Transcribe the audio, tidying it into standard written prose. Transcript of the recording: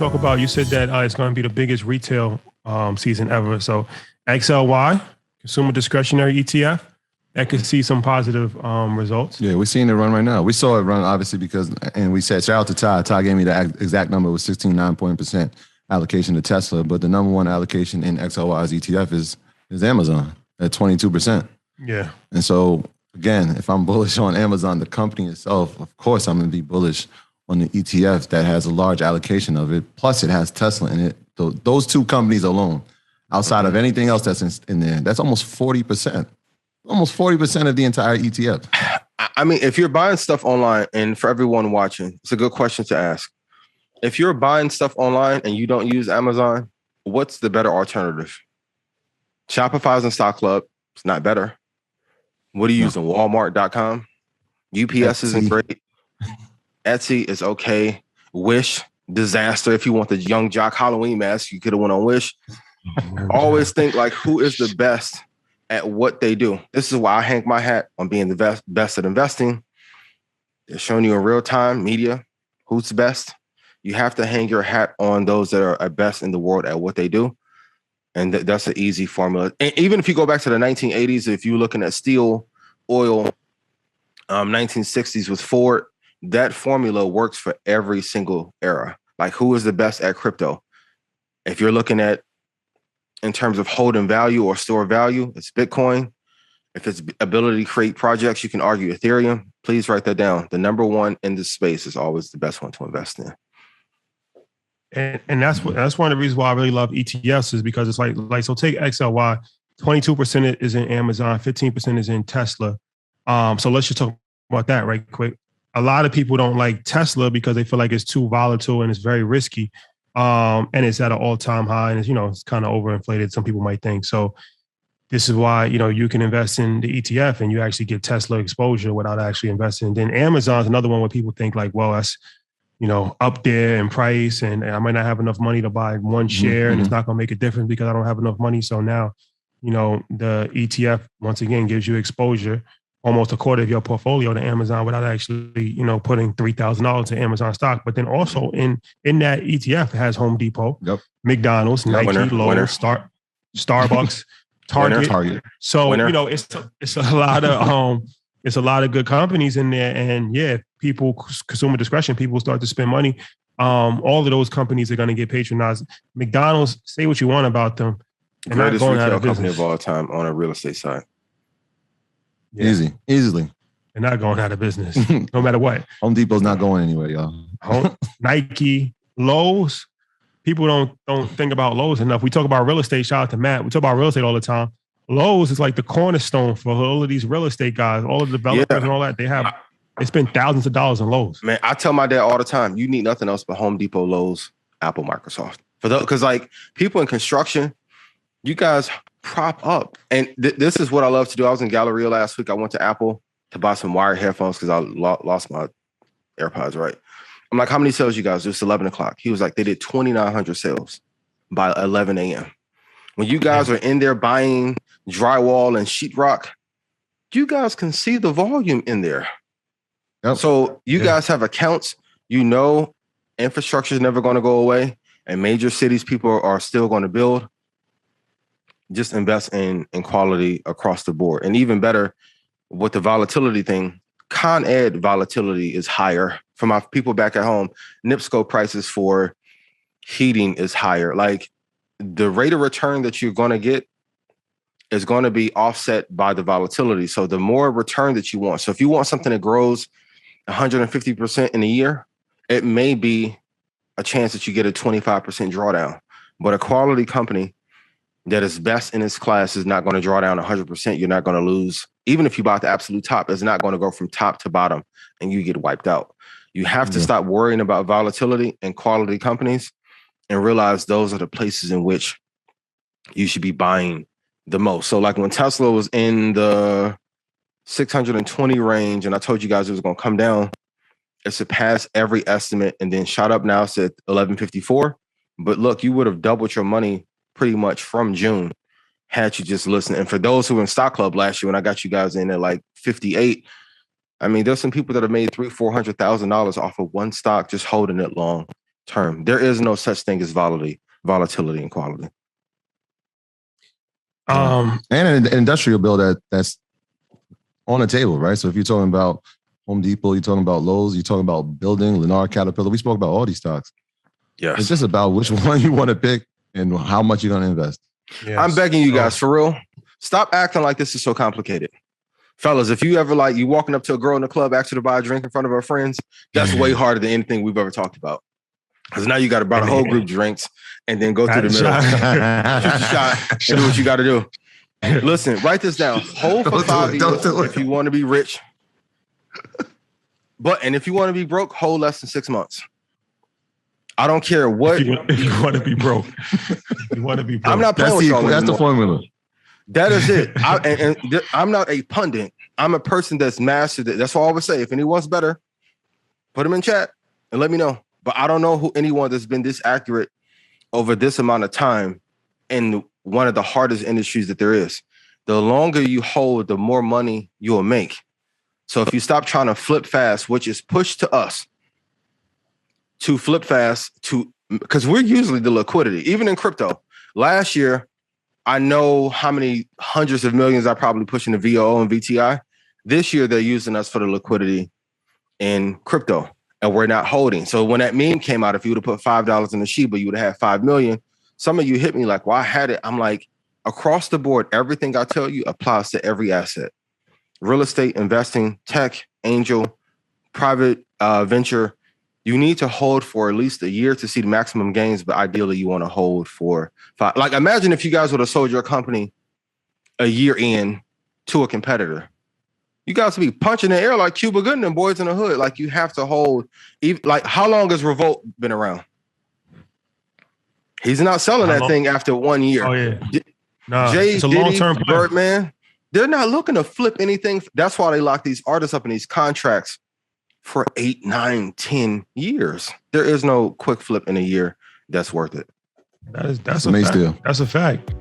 talk about, you said that it's going to be the biggest retail season ever. So XLY, consumer discretionary ETF, that could see some positive results. Yeah, we're seeing it run right now. We saw it run, obviously, because, and we said, shout out to Ty. Ty gave me the exact number. It was 16.9% allocation to Tesla, but the number one allocation in XLY's ETF is Amazon at 22%. Yeah. And so, again, if I'm bullish on Amazon, the company itself, of course I'm going to be bullish on the ETF that has a large allocation of it. Plus, it has Tesla in it. So those two companies alone, outside of anything else that's in there, that's almost 40%. Almost 40% of the entire ETF. I mean, if you're buying stuff online, and for everyone watching, it's a good question to ask. If you're buying stuff online and you don't use Amazon, what's the better alternative? Shopify's in Stock Club. It's not better. What are you using? Walmart.com? UPS isn't great. Etsy is okay. Wish, disaster. If you want the Young Jock Halloween mask, you could have went on Wish. Always think like, who is the best at what they do? This is why I hang my hat on being the best at investing. They're showing you in real time media who's the best. You have to hang your hat on those that are best in the world at what they do. And that's an easy formula. And even if you go back to the 1980s, if you're looking at steel, oil, 1960s with Ford, that formula works for every single era. Like, who is the best at crypto? If you're looking at in terms of holding value or store value, it's Bitcoin. If it's ability to create projects, you can argue Ethereum. Please write that down. The number one in this space is always the best one to invest in. And that's one of the reasons why I really love ETFs, is because it's like so take XLY, 22% is in Amazon, 15% is in Tesla. So let's just talk about that right quick. A lot of people don't like Tesla because they feel like it's too volatile and it's very risky. And it's at an all-time high, and it's, it's kind of overinflated, some people might think. So this is why, you can invest in the ETF and you actually get Tesla exposure without actually investing. Then Amazon's another one where people think like, well, that's, up there in price, and I might not have enough money to buy one share, and it's not going to make a difference because I don't have enough money. So now, the ETF, once again, gives you exposure, almost a quarter of your portfolio to Amazon without actually, putting $3,000 to Amazon stock. But then also in that ETF, it has Home Depot, McDonald's, Nike, Lowe's, Starbucks, Target. So, it's a lot of it's a lot of good companies in there. And yeah, people, consumer discretion, people start to spend money. All of those companies are going to get patronized. McDonald's, say what you want about them. The greatest retail company of all time on a real estate side. Yeah. Easily. They're not going out of business, no matter what. Home Depot's not going anywhere, y'all. Nike, Lowe's. People don't think about Lowe's enough. We talk about real estate. Shout out to Matt. We talk about real estate all the time. Lowe's is like the cornerstone for all of these real estate guys, all of the developers and all that. They spend thousands of dollars on Lowe's. Man, I tell my dad all the time, you need nothing else but Home Depot, Lowe's, Apple, Microsoft. Because like people in construction, you guys prop up. And this is what I love to do. I was in Galleria last week. I went to Apple to buy some wired headphones because I lost my AirPods, right? I'm like, how many sales you guys do? It's 11 o'clock. He was like, they did 2,900 sales by 11 a.m. When you guys are in there buying drywall and sheetrock, you guys can see the volume in there. Yep. So you guys have accounts, infrastructure is never going to go away, and major cities, people are still going to build. Just invest in quality across the board. And even better, with the volatility thing, Con Ed volatility is higher. For my people back at home, NIPSCO prices for heating is higher. Like the rate of return that you're going to get is going to be offset by the volatility. So the more return that you want. So if you want something that grows 150% in a year, it may be a chance that you get a 25% drawdown. But a quality company that is best in its class is not going to draw down 100%. You're not going to lose. Even if you buy at the absolute top, it's not going to go from top to bottom and you get wiped out. You have to stop worrying about volatility and quality companies and realize those are the places in which you should be buying the most. So like when Tesla was in the 620 range, and I told you guys it was going to come down, it surpassed every estimate and then shot up. Now it's at 1154. But look, you would have doubled your money pretty much from June had you just listened. And for those who were in Stock Club last year, when I got you guys in at like 58, I mean, there's some people that have made $300,000-$400,000 off of one stock just holding it long. term. There is no such thing as volatility and quality. And an industrial bill that's on the table, right? So if you're talking about Home Depot, you're talking about Lowe's, you're talking about building, Lennar, Caterpillar. We spoke about all these stocks. Yes. It's just about which one you want to pick and how much you're going to invest. Yes. I'm begging you guys, for real, stop acting like this is so complicated. Fellas, if you ever you walking up to a girl in the club, ask her to buy a drink in front of her friends, that's way harder than anything we've ever talked about. Because now you got to buy the whole group drinks and then go through the middle. Shoot the shot and do what you got to do. Listen, write this down. Hold for 5 years if you want to be rich. And if you want to be broke, hold less than 6 months. I don't care what. If you want to be broke. You want to be broke. I'm not playing with y'all That's the formula. That is it. I'm not a pundit. I'm a person that's mastered it. That's what I always say. If anyone's better, put them in chat and let me know. But I don't know anyone that's been this accurate over this amount of time in one of the hardest industries that there is. The longer you hold, the more money you'll make. So if you stop trying to flip fast, which is pushed to us to flip fast because we're usually the liquidity, even in crypto. Last year, I know how many hundreds of millions I probably pushed into VOO and VTI. This year, they're using us for the liquidity in crypto, and we're not holding. So when that meme came out, if you would have put $5 in the Shiba, you would have had 5 million. Some of you hit me like, well, I had it. I'm like, across the board, everything I tell you applies to every asset. Real estate, investing, tech, angel, private venture. You need to hold for at least a year to see the maximum gains, but ideally you want to hold for 5. Like, imagine if you guys would have sold your company a year in to a competitor. You guys would be punching in the air like Cuba Gooding and Boys in the Hood. Like, you have to hold. Like, how long has Revolt been around? He's not selling that thing after 1 year. Oh, yeah. Nah, Jay, it's a Diddy, long-term plan. Birdman, they're not looking to flip anything. That's why they lock these artists up in these contracts for 8, 9, 10 years. There is no quick flip in a year that's worth it. That's a fact. That's a fact.